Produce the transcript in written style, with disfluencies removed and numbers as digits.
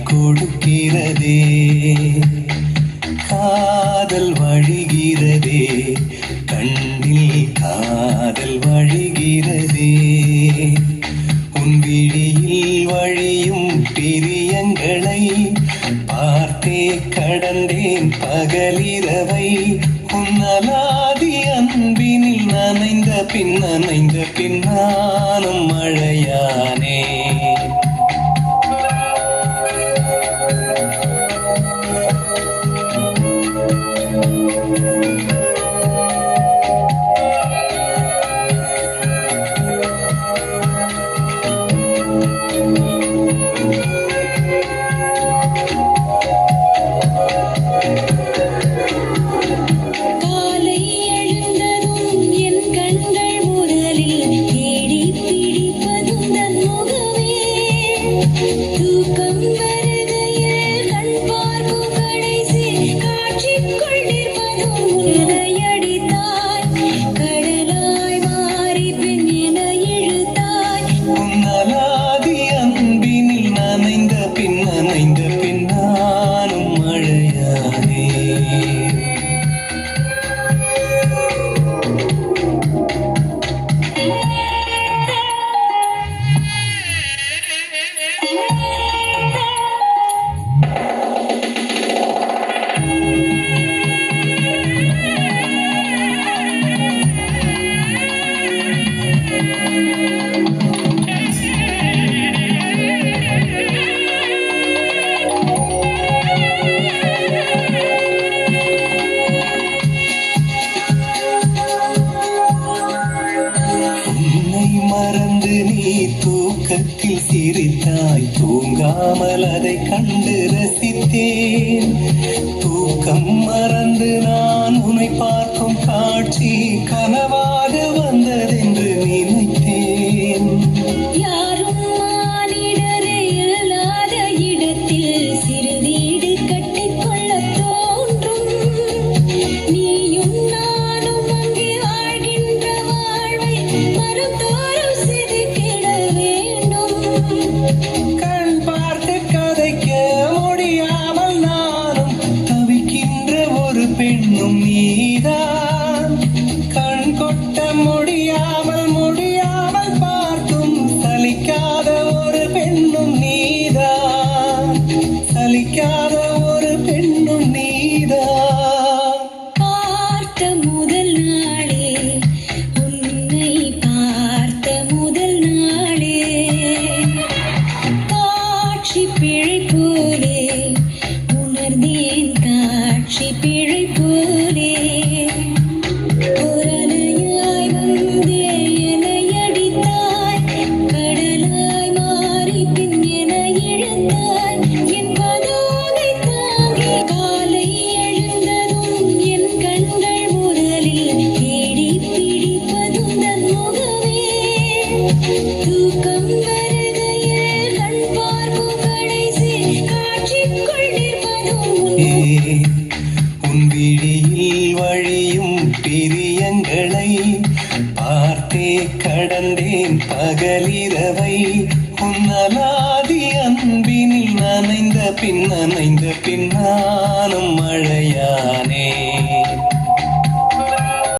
கொடுக்கிறதே, காதல் வழிகிறதே, கண்ணில் காதல் வழிகிறதே. உன் விழியில் வழியும் பிரியங்களை பார்த்தே கடந்தேன் பகலிரவை. உன்னலாதி அன்பினில் நனைந்த பின் நானும் மழையானே. மறந்து நீ தூக்கத்தில் சிரித்தாய், தூங்காமல் அதை கண்டு ரசித்தேன். தூக்கம் மறந்து நான் உன்னை பார்க்கும் காட்சி கனவாக வந்ததென்று நினைத்தேன். யாரும் மானிடரே இல்லாத இடத்தில் சிறு வீடு கட்டிக்கொள்ள தோன்றும். நீயும் நானும் அங்கே வாழ்கின்ற வாழ்வை மறுதோறும் செதுக்கிட வேண்டும். கண் பார்த்து கதைக்க முடியாமல் நானும் தவிக்கின்ற ஒரு பெண்ணும் நீதான். கண் கொட்ட முடியாமல் பார்த்தும் சலிக்காத ஒரு பெண்ணும் நீதான். சலிக்காத ஒரு பெண்ணும் நீதான். பார்த்த முதல் நாளே, உன்னை பார்த்த முதல் நாளே, காட்சி பிழை போலே உணர்ந்தேன், காட்சி பிழை போலே. ஓரலையாய் வந்தே என்னை அடித்தாய், கடலாய் மாறி பின் என இழுத்தாய். என் பதாகை தாங்கி காலை எழுந்ததும் என் கண்கள் முதலில் தேடி பிடிப்பதும் தன் முகமே. தூக்கம் வருகையில் கண் பார்க்கும் கடைசி காட்சிக்குள் நிற்பதும் உன் விழியில் வழியும் பிரியங்களை பார்த்தே கடந்தேன் பகலிரவை. உன்னலாதி அன்பினில் நனைந்த பின் நானும் மழையானே.